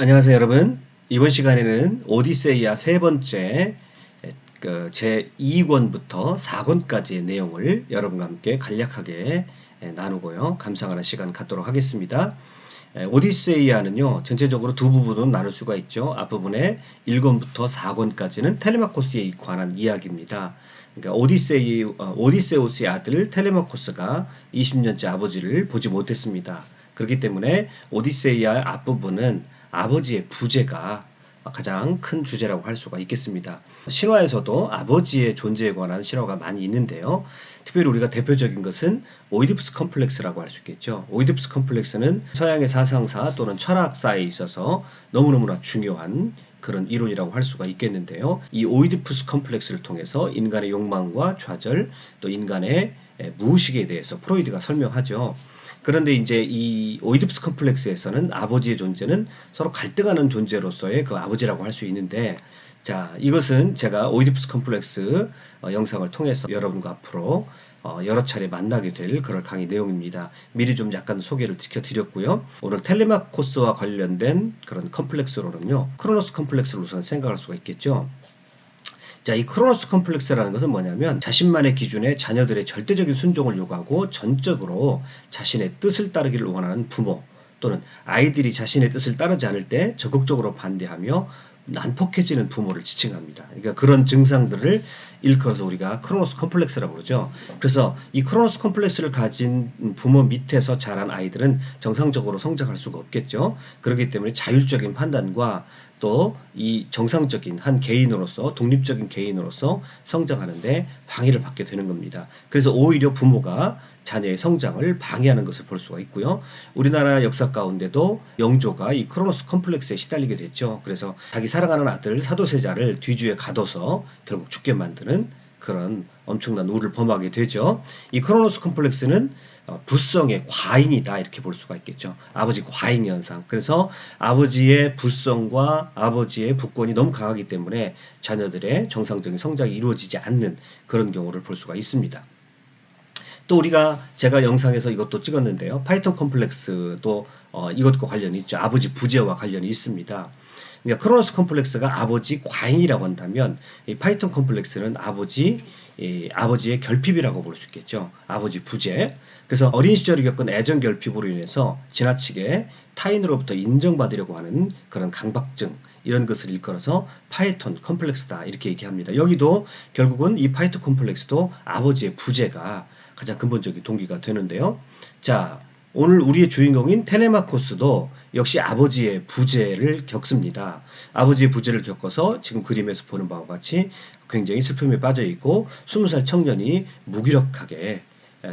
안녕하세요, 여러분. 이번 시간에는 오디세이아 세 번째 제2권부터 4권까지의 내용을 여러분과 함께 간략하게 나누고요. 감상하는 시간 갖도록 하겠습니다. 오디세이아는요, 전체적으로 두 부분으로 나눌 수가 있죠. 앞부분에 1권부터 4권까지는 텔레마코스에 관한 이야기입니다. 그러니까 오디세우스의 아들 텔레마코스가 20년째 아버지를 보지 못했습니다. 그렇기 때문에 오디세이아의 앞부분은 아버지의 부재가 가장 큰 주제라고 할 수가 있겠습니다. 신화에서도 아버지의 존재에 관한 신화가 많이 있는데요. 특별히 우리가 대표적인 것은 오이디푸스 컴플렉스라고 할 수 있겠죠. 오이디푸스 컴플렉스는 서양의 사상사 또는 철학사에 있어서 너무너무나 중요한 그런 이론이라고 할 수가 있겠는데요. 이 오이디푸스 컴플렉스를 통해서 인간의 욕망과 좌절, 또 인간의 무의식에 대해서 프로이드가 설명하죠. 그런데 이제 이 오이디푸스 컴플렉스에서는 아버지의 존재는 서로 갈등하는 존재로서의 그 아버지라고 할 수 있는데, 자, 이것은 제가 오이디푸스 컴플렉스 영상을 통해서 여러분과 앞으로 여러 차례 만나게 될 그런 강의 내용입니다. 미리 좀 약간 소개를 지켜드렸고요. 오늘 텔레마코스와 관련된 그런 컴플렉스로는요, 크로노스 컴플렉스를 우선 생각할 수가 있겠죠. 자, 이 크로노스 컴플렉스라는 것은 뭐냐면 자신만의 기준에 자녀들의 절대적인 순종을 요구하고 전적으로 자신의 뜻을 따르기를 원하는 부모, 또는 아이들이 자신의 뜻을 따르지 않을 때 적극적으로 반대하며 난폭해지는 부모를 지칭합니다. 그러니까 그런 증상들을 일컬어서 우리가 크로노스 컴플렉스라고 그러죠. 그래서 이 크로노스 컴플렉스를 가진 부모 밑에서 자란 아이들은 정상적으로 성장할 수가 없겠죠. 그렇기 때문에 자율적인 판단과 또 이 정상적인 한 개인으로서, 독립적인 개인으로서 성장하는데 방해를 받게 되는 겁니다. 그래서 오히려 부모가 자녀의 성장을 방해하는 것을 볼 수가 있고요. 우리나라 역사 가운데도 영조가 이 크로노스 컴플렉스에 시달리게 됐죠. 그래서 자기 사랑하는 아들 사도세자를 뒤주에 가둬서 결국 죽게 만드는 그런 엄청난 우를 범하게 되죠. 이 크로노스 컴플렉스는 불성의 과잉이다, 이렇게 볼 수가 있겠죠. 아버지 과잉 현상. 그래서 아버지의 불성과 아버지의 부권이 너무 강하기 때문에 자녀들의 정상적인 성장이 이루어지지 않는 그런 경우를 볼 수가 있습니다. 또 제가 영상에서 이것도 찍었는데요. 파이톤 컴플렉스도 이것과 관련이 있죠. 아버지 부재와 관련이 있습니다. 그러니까 크로노스 컴플렉스가 아버지 과잉이라고 한다면 이 파이톤 컴플렉스는 아버지의 결핍이라고 볼 수 있겠죠. 아버지 부재. 그래서 어린 시절에 겪은 애정 결핍으로 인해서 지나치게 타인으로부터 인정받으려고 하는 그런 강박증, 이런 것을 일컬어서 파이톤 컴플렉스다, 이렇게 얘기합니다. 여기도 결국은 이 파이톤 컴플렉스도 아버지의 부재가 가장 근본적인 동기가 되는데요. 자, 오늘 우리의 주인공인 텔레마코스도 역시 아버지의 부재를 겪습니다. 아버지의 부재를 겪어서 지금 그림에서 보는 바와 같이 굉장히 슬픔에 빠져 있고 20살 청년이 무기력하게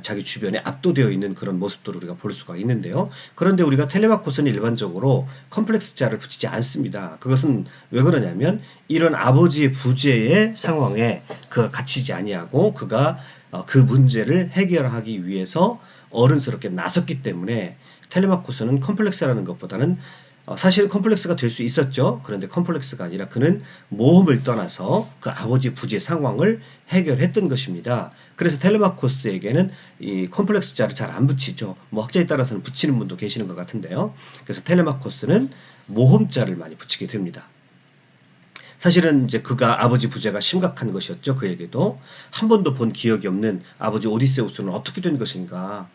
자기 주변에 압도되어 있는 그런 모습들을 우리가 볼 수가 있는데요. 그런데 우리가 텔레마코스는 일반적으로 컴플렉스자를 붙이지 않습니다. 그것은 왜 그러냐면 이런 아버지의 부재의 상황에 그가 갇히지 아니하고 그가 그 문제를 해결하기 위해서 어른스럽게 나섰기 때문에 텔레마코스는 컴플렉스라는 것보다는 사실 컴플렉스가 될 수 있었죠. 그런데 컴플렉스가 아니라 그는 모험을 떠나서 그 아버지 부재 상황을 해결했던 것입니다. 그래서 텔레마코스에게는 이 컴플렉스자를 잘 안 붙이죠. 뭐 학자에 따라서는 붙이는 분도 계시는 것 같은데요. 그래서 텔레마코스는 모험자를 많이 붙이게 됩니다. 사실은 이제 그가 아버지 부재가 심각한 것이었죠. 그에게도 한 번도 본 기억이 없는 아버지 오디세우스는 어떻게 된 것인가.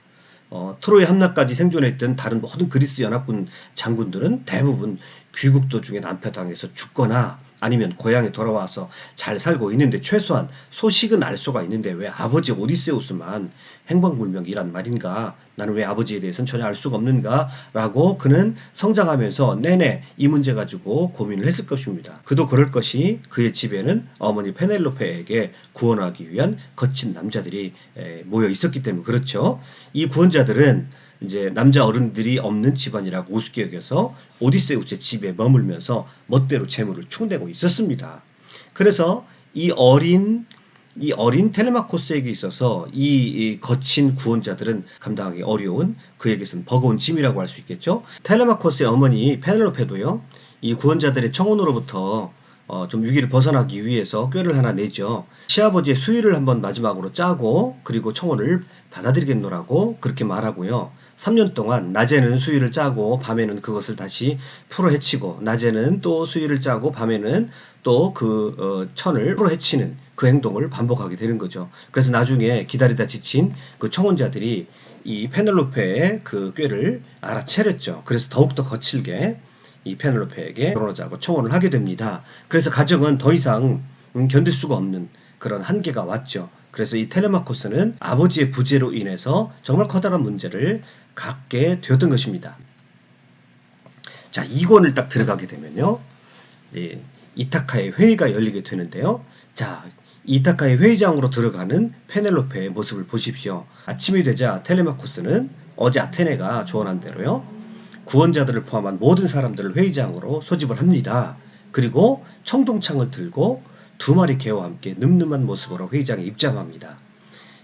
트로이 함락까지 생존했던 다른 모든 그리스 연합군 장군들은 대부분 귀국 도중에 난패당해서 죽거나 아니면 고향에 돌아와서 잘 살고 있는데 최소한 소식은 알 수가 있는데 왜 아버지 오디세우스만 행방불명이란 말인가? 나는 왜 아버지에 대해서는 전혀 알 수가 없는가? 라고 그는 성장하면서 내내 이 문제 가지고 고민을 했을 것입니다. 그도 그럴 것이 그의 집에는 어머니 페넬로페에게 구원하기 위한 거친 남자들이 모여 있었기 때문에 그렇죠. 이 구원자들은 이제 남자 어른들이 없는 집안이라고 우습게 여겨서 오디세우스의 집에 머물면서 멋대로 재물을 충내고 있었습니다. 그래서 이 어린 텔레마코스에게 있어서 이 거친 구원자들은 감당하기 어려운, 그에게서는 버거운 짐이라고 할 수 있겠죠. 텔레마코스의 어머니 페넬로페도요, 이 구원자들의 청혼으로부터 좀 위기를 벗어나기 위해서 꾀를 하나 내죠. 시아버지의 수의를 한번 마지막으로 짜고 그리고 청혼을 받아들이겠노라고 그렇게 말하고요. 3년 동안 낮에는 수의를 짜고 밤에는 그것을 다시 풀어헤치고 낮에는 또 수의를 짜고 밤에는 또 그 천을 풀어헤치는 그 행동을 반복하게 되는 거죠. 그래서 나중에 기다리다 지친 그 청혼자들이 이 페넬로페의 그 꾀를 알아채렸죠. 그래서 더욱더 거칠게 이 페넬로페에게 결혼하자고 청혼을 하게 됩니다. 그래서 가정은 더 이상 견딜 수가 없는 그런 한계가 왔죠. 그래서 이 텔레마코스는 아버지의 부재로 인해서 정말 커다란 문제를 갖게 되었던 것입니다. 자, 2권을 딱 들어가게 되면요. 이타카의 회의가 열리게 되는데요. 자, 이타카의 회의장으로 들어가는 페넬로페의 모습을 보십시오. 아침이 되자 텔레마코스는 어제 아테네가 조언한 대로요. 구원자들을 포함한 모든 사람들을 회의장으로 소집을 합니다. 그리고 청동창을 들고 2마리 개와 함께 늠름한 모습으로 회의장에 입장합니다.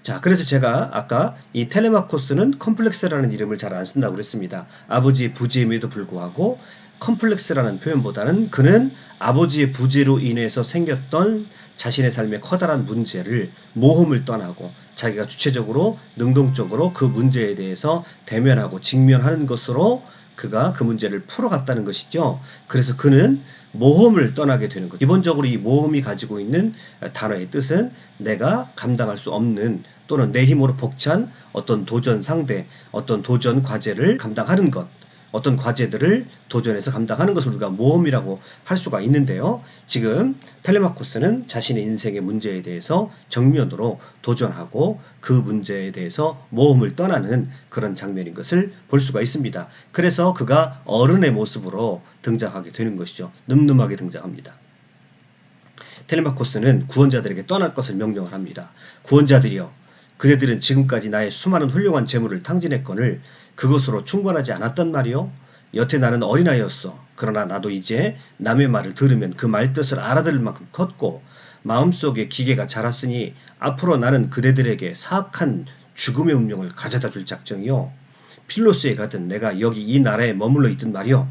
자, 그래서 제가 아까 이 텔레마코스는 컴플렉스라는 이름을 잘 안 쓴다고 그랬습니다. 아버지의 부재임에도 불구하고 컴플렉스라는 표현보다는 그는 아버지의 부재로 인해서 생겼던 자신의 삶의 커다란 문제를 모험을 떠나고 자기가 주체적으로 능동적으로 그 문제에 대해서 대면하고 직면하는 것으로 그가 그 문제를 풀어갔다는 것이죠. 그래서 그는 모험을 떠나게 되는 것. 기본적으로 이 모험이 가지고 있는 단어의 뜻은 내가 감당할 수 없는 또는 내 힘으로 벅찬 어떤 도전 상대, 어떤 도전 과제를 감당하는 것. 어떤 과제들을 도전해서 감당하는 것을 우리가 모험이라고 할 수가 있는데요. 지금 텔레마코스는 자신의 인생의 문제에 대해서 정면으로 도전하고 그 문제에 대해서 모험을 떠나는 그런 장면인 것을 볼 수가 있습니다. 그래서 그가 어른의 모습으로 등장하게 되는 것이죠. 늠름하게 등장합니다. 텔레마코스는 구원자들에게 떠날 것을 명령을 합니다. 구원자들이여, 그대들은 지금까지 나의 수많은 훌륭한 재물을 탕진했거늘 그것으로 충분하지 않았단 말이요. 여태 나는 어린아이였어. 그러나 나도 이제 남의 말을 들으면 그 말뜻을 알아들을 만큼 컸고 마음속에 기계가 자랐으니 앞으로 나는 그대들에게 사악한 죽음의 운명을 가져다 줄 작정이요. 필로스에 가든 내가 여기 이 나라에 머물러 있든 말이요.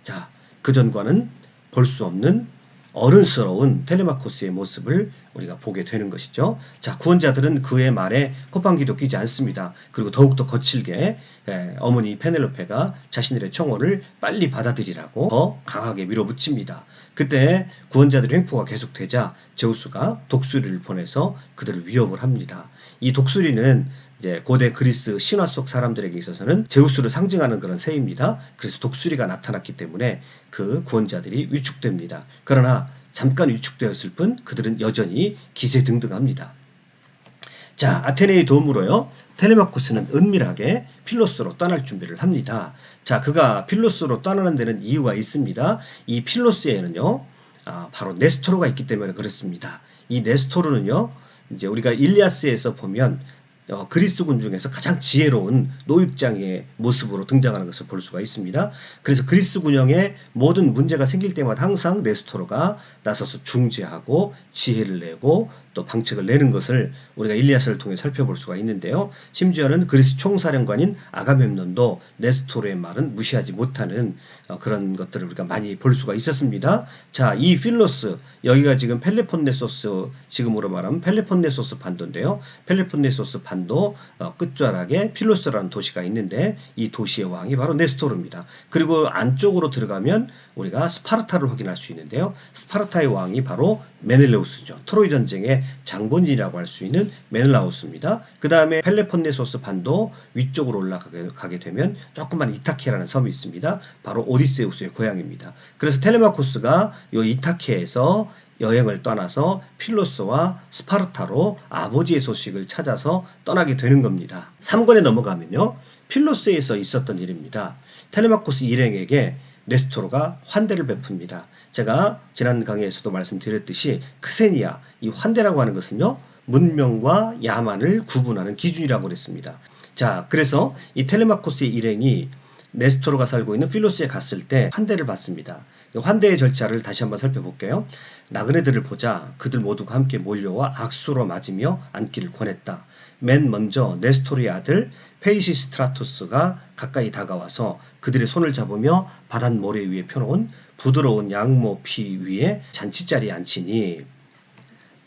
자, 그전과는 볼 수 없는 어른스러운 텔레마코스의 모습을 우리가 보게 되는 것이죠. 자, 구원자들은 그의 말에 호방기도 끼지 않습니다. 그리고 더욱더 거칠게 어머니 페넬로페가 자신들의 청혼을 빨리 받아들이라고 더 강하게 밀어붙입니다. 그때 구원자들의 횡포가 계속되자 제우스가 독수리를 보내서 그들을 위협을 합니다. 이 독수리는 이제 고대 그리스 신화 속 사람들에게 있어서는 제우스를 상징하는 그런 새입니다. 그래서 독수리가 나타났기 때문에 그 구원자들이 위축됩니다. 그러나 잠깐 위축되었을 뿐 그들은 여전히 기세등등합니다. 자, 아테네의 도움으로요. 텔레마코스는 은밀하게 필로스로 떠날 준비를 합니다. 자, 그가 필로스로 떠나는 데는 이유가 있습니다. 이 필로스에는요. 바로 네스토르가 있기 때문에 그렇습니다. 이 네스토르는요. 이제 우리가 일리아스에서 보면 그리스군 중에서 가장 지혜로운 노익장의 모습으로 등장하는 것을 볼 수가 있습니다. 그래서 그리스 군영에 모든 문제가 생길 때마다 항상 네스토르가 나서서 중재하고 지혜를 내고 또 방책을 내는 것을 우리가 일리아스를 통해 살펴볼 수가 있는데요. 심지어는 그리스 총사령관인 아가멤논도 네스토르의 말은 무시하지 못하는 그런 것들을 우리가 많이 볼 수가 있었습니다. 자, 이 필로스, 여기가 지금 펠레폰네소스, 지금으로 말하면 펠레폰네소스 반도인데요. 펠레폰네소스 반도 끝자락에 필로스라는 도시가 있는데 이 도시의 왕이 바로 네스토르입니다. 그리고 안쪽으로 들어가면 우리가 스파르타를 확인할 수 있는데요. 스파르타의 왕이 바로 메넬라우스죠. 트로이 전쟁의 장본인이라고 할 수 있는 메넬라우스입니다. 그 다음에 펠레폰네소스 반도 위쪽으로 올라가게 되면 조그만 이타케라는 섬이 있습니다. 바로 오디세우스의 고향입니다. 그래서 텔레마코스가 이 이타케에서 여행을 떠나서 필로스와 스파르타로 아버지의 소식을 찾아서 떠나게 되는 겁니다. 3권에 넘어가면요. 필로스에서 있었던 일입니다. 텔레마코스 일행에게 네스토르가 환대를 베풉니다. 제가 지난 강의에서도 말씀드렸듯이 크세니아, 이 환대라고 하는 것은요. 문명과 야만을 구분하는 기준이라고 그랬습니다. 자, 그래서 이 텔레마코스의 일행이 네스토르가 살고 있는 필로스에 갔을 때 환대를 받습니다. 환대의 절차를 다시 한번 살펴볼게요. 나그네들을 보자 그들 모두가 함께 몰려와 악수로 맞으며 앉기를 권했다. 맨 먼저 네스토르의 아들 페이시스트라토스가 가까이 다가와서 그들의 손을 잡으며 바닷모래 위에 펴놓은 부드러운 양모 피 위에 잔치자리에 앉히니,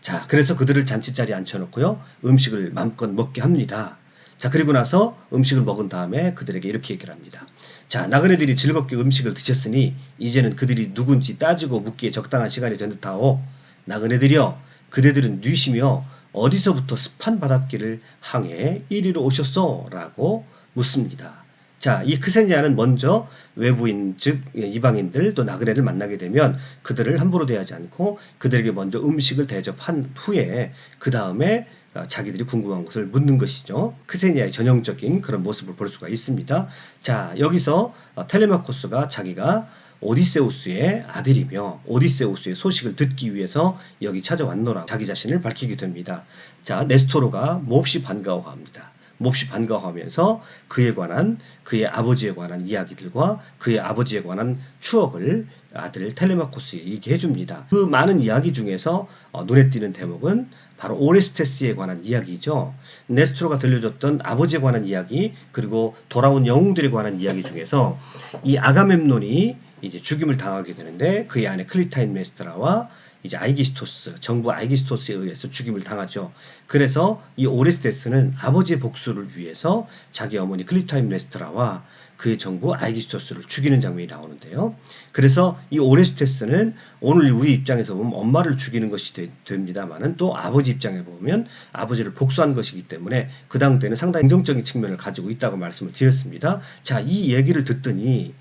자, 그래서 그들을 잔치자리에 앉혀놓고요, 음식을 마음껏 먹게 합니다. 자, 그리고 나서 음식을 먹은 다음에 그들에게 이렇게 얘기를 합니다. 자, 나그네들이 즐겁게 음식을 드셨으니 이제는 그들이 누군지 따지고 묻기에 적당한 시간이 된 듯하오. 나그네들이여, 그대들은 누이시며 어디서부터 습한 바닷길을 항해 이리로 오셨소? 라고 묻습니다. 자, 이 크세니아는 먼저 외부인, 즉 이방인들 또 나그네를 만나게 되면 그들을 함부로 대하지 않고 그들에게 먼저 음식을 대접한 후에 그 다음에 자기들이 궁금한 것을 묻는 것이죠. 크세니아의 전형적인 그런 모습을 볼 수가 있습니다. 자, 여기서 텔레마코스가 자기가 오디세우스의 아들이며 오디세우스의 소식을 듣기 위해서 여기 찾아왔노라 자기 자신을 밝히게 됩니다. 자, 네스토르가 몹시 반가워합니다. 몹시 반가워하면서 그에 관한, 그의 아버지에 관한 이야기들과 그의 아버지에 관한 추억을 아들 텔레마코스에 얘기해 줍니다. 그 많은 이야기 중에서 눈에 띄는 대목은 바로 오레스테스에 관한 이야기죠. 네스토르가 들려줬던 아버지에 관한 이야기, 그리고 돌아온 영웅들에 관한 이야기 중에서 이 아가멤논이 이제 죽임을 당하게 되는데 그의 아내 클리타임네스트라와 이제 아이기스토스, 정부 아이기스토스에 의해서 죽임을 당하죠. 그래서 이 오레스테스는 아버지의 복수를 위해서 자기 어머니 클리타임네스트라와 그의 정부 아이기스토스를 죽이는 장면이 나오는데요. 그래서 이 오레스테스는 오늘 우리 입장에서 보면 엄마를 죽이는 것이 됩니다만은 또 아버지 입장에 보면 아버지를 복수한 것이기 때문에 그 당대는 상당히 긍정적인 측면을 가지고 있다고 말씀을 드렸습니다. 자, 이 얘기를 듣더니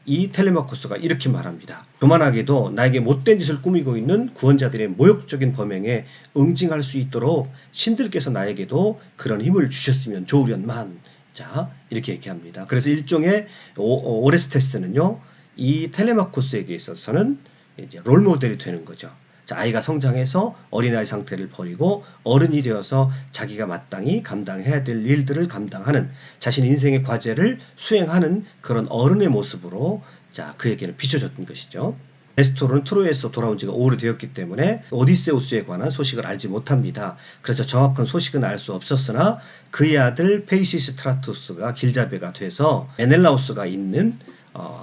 이 텔레마코스가 이렇게 말합니다. 그만하게도 나에게 못된 짓을 꾸미고 있는 구원자들의 모욕적인 범행에 응징할 수 있도록 신들께서 나에게도 그런 힘을 주셨으면 좋으련만. 자, 이렇게 얘기합니다. 그래서 일종의 오레스테스는요, 이 텔레마코스에게 있어서는 이제 롤모델이 되는 거죠. 자, 아이가 성장해서 어린아이 상태를 버리고 어른이 되어서 자기가 마땅히 감당해야 될 일들을 감당하는, 자신 인생의 과제를 수행하는 그런 어른의 모습으로 자, 그에게는 비춰졌던 것이죠. 네스토르는 트로이에서 돌아온 지가 오래되었기 때문에 오디세우스에 관한 소식을 알지 못합니다. 그래서 정확한 소식은 알 수 없었으나 그의 아들 페이시스트라토스가 길잡이가 돼서 메넬라우스가 있는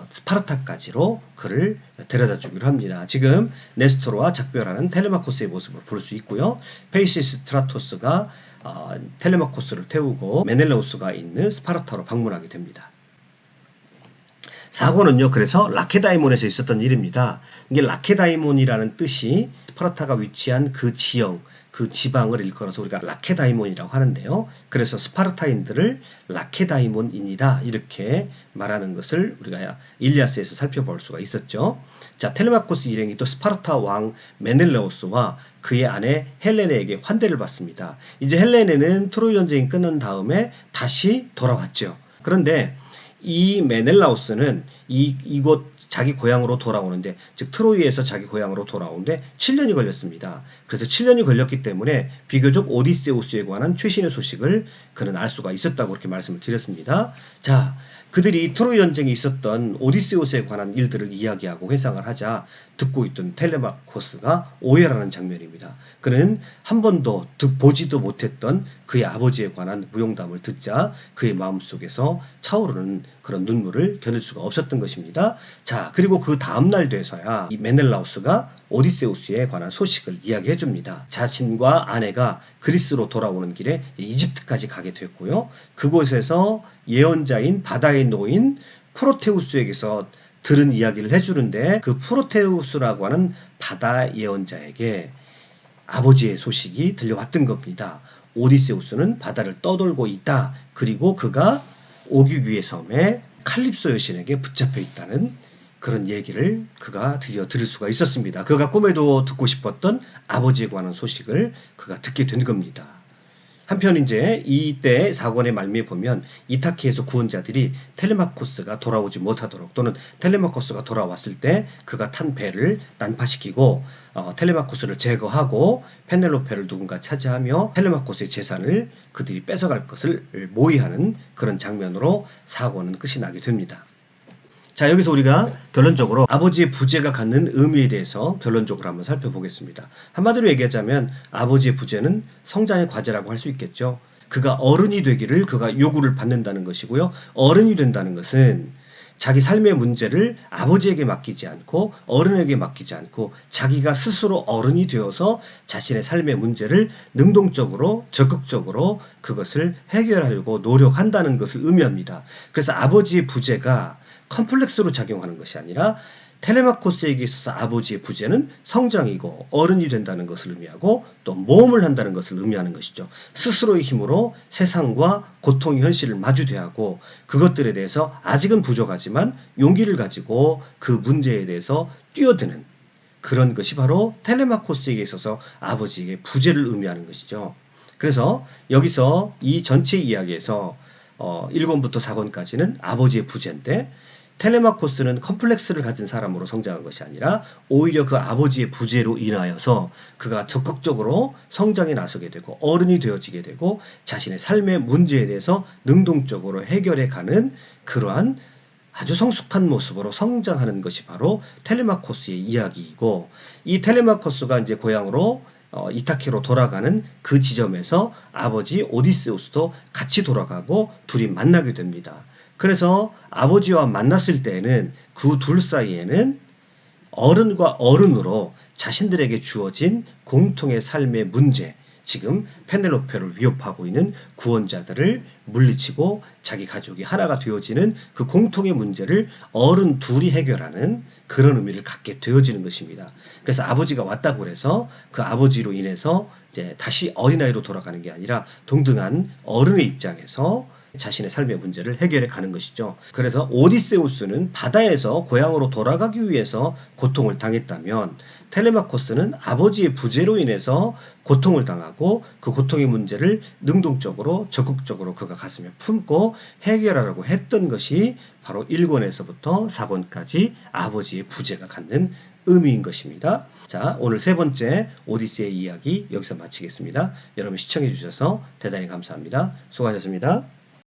스파르타까지로 그를 데려다 주기로 합니다. 지금 네스토르와 작별하는 텔레마코스의 모습을 볼 수 있고요. 페이시스트라토스가 텔레마코스를 태우고 메넬라우스가 있는 스파르타로 방문하게 됩니다. 사고는요, 그래서 라케다이몬에서 있었던 일입니다. 이게 라케다이몬이라는 뜻이 스파르타가 위치한 그 지형, 그 지방을 일컬어서 우리가 라케다이몬이라고 하는데요. 그래서 스파르타인들을 라케다이몬인이다 이렇게 말하는 것을 우리가 일리아스에서 살펴볼 수가 있었죠. 자, 텔레마코스 일행이 또 스파르타 왕 메넬라우스와 그의 아내 헬레네에게 환대를 받습니다. 이제 헬레네는 트로이 전쟁이 끝난 다음에 다시 돌아왔죠. 그런데 이 메넬라우스는 이곳 자기 고향으로 돌아오는데, 즉 트로이에서 자기 고향으로 돌아오는데 7년이 걸렸습니다. 그래서 7년이 걸렸기 때문에 비교적 오디세우스에 관한 최신의 소식을 그는 알 수가 있었다고 그렇게 말씀을 드렸습니다. 자, 그들이 트로이 전쟁에 있었던 오디세우스에 관한 일들을 이야기하고 회상을 하자 듣고 있던 텔레마코스가 오해라는 장면입니다. 그는 한 번도 보지도 못했던 그의 아버지에 관한 무용담을 듣자 그의 마음속에서 차오르는 그런 눈물을 견딜 수가 없었던 것입니다. 자, 그리고 그 다음날 돼서야 이 메넬라우스가 오디세우스에 관한 소식을 이야기해 줍니다. 자신과 아내가 그리스로 돌아오는 길에 이집트까지 가게 됐고요. 그곳에서 예언자인 바다의 노인 프로테우스에게서 들은 이야기를 해주는데, 그 프로테우스라고 하는 바다 예언자에게 아버지의 소식이 들려왔던 겁니다. 오디세우스는 바다를 떠돌고 있다. 그리고 그가 오기귀의 섬에 칼립소 여신에게 붙잡혀 있다는 그런 얘기를 그가 드디어 들을 수가 있었습니다. 그가 꿈에도 듣고 싶었던 아버지에 관한 소식을 그가 듣게 된 겁니다. 한편 이제 이때 사건의 말미에 보면 이타키에서 구원자들이 텔레마코스가 돌아오지 못하도록, 또는 텔레마코스가 돌아왔을 때 그가 탄 배를 난파시키고 텔레마코스를 제거하고 페넬로페를 누군가 차지하며 텔레마코스의 재산을 그들이 뺏어갈 것을 모의하는 그런 장면으로 사건은 끝이 나게 됩니다. 자, 여기서 우리가 결론적으로 아버지의 부재가 갖는 의미에 대해서 결론적으로 한번 살펴보겠습니다. 한마디로 얘기하자면 아버지의 부재는 성장의 과제라고 할 수 있겠죠. 그가 어른이 되기를 그가 요구를 받는다는 것이고요. 어른이 된다는 것은 자기 삶의 문제를 아버지에게 맡기지 않고 어른에게 맡기지 않고 자기가 스스로 어른이 되어서 자신의 삶의 문제를 능동적으로 적극적으로 그것을 해결하려고 노력한다는 것을 의미합니다. 그래서 아버지의 부재가 컴플렉스로 작용하는 것이 아니라 텔레마코스에게 있어서 아버지의 부재는 성장이고 어른이 된다는 것을 의미하고 또 모험을 한다는 것을 의미하는 것이죠. 스스로의 힘으로 세상과 고통의 현실을 마주대하고 그것들에 대해서 아직은 부족하지만 용기를 가지고 그 문제에 대해서 뛰어드는 그런 것이 바로 텔레마코스에게 있어서 아버지의 부재를 의미하는 것이죠. 그래서 여기서 이 전체 이야기에서 1권부터 4권까지는 아버지의 부재인데 텔레마코스는 컴플렉스를 가진 사람으로 성장한 것이 아니라 오히려 그 아버지의 부재로 인하여서 그가 적극적으로 성장에 나서게 되고 어른이 되어지게 되고 자신의 삶의 문제에 대해서 능동적으로 해결해 가는 그러한 아주 성숙한 모습으로 성장하는 것이 바로 텔레마코스의 이야기이고 이 텔레마코스가 이제 고향으로 이타키로 돌아가는 그 지점에서 아버지 오디세우스도 같이 돌아가고 둘이 만나게 됩니다. 그래서 아버지와 만났을 때에는 그 둘 사이에는 어른과 어른으로 자신들에게 주어진 공통의 삶의 문제, 지금 페넬로페를 위협하고 있는 구원자들을 물리치고 자기 가족이 하나가 되어지는 그 공통의 문제를 어른 둘이 해결하는 그런 의미를 갖게 되어지는 것입니다. 그래서 아버지가 왔다고 해서 그 아버지로 인해서 이제 다시 어린아이로 돌아가는 게 아니라 동등한 어른의 입장에서 자신의 삶의 문제를 해결해 가는 것이죠. 그래서 오디세우스는 바다에서 고향으로 돌아가기 위해서 고통을 당했다면 텔레마코스는 아버지의 부재로 인해서 고통을 당하고 그 고통의 문제를 능동적으로 적극적으로 그가 가슴에 품고 해결하려고 했던 것이 바로 1권에서부터 4권까지 아버지의 부재가 갖는 의미인 것입니다. 자, 오늘 세 번째 오디세이 이야기 여기서 마치겠습니다. 여러분 시청해 주셔서 대단히 감사합니다. 수고하셨습니다.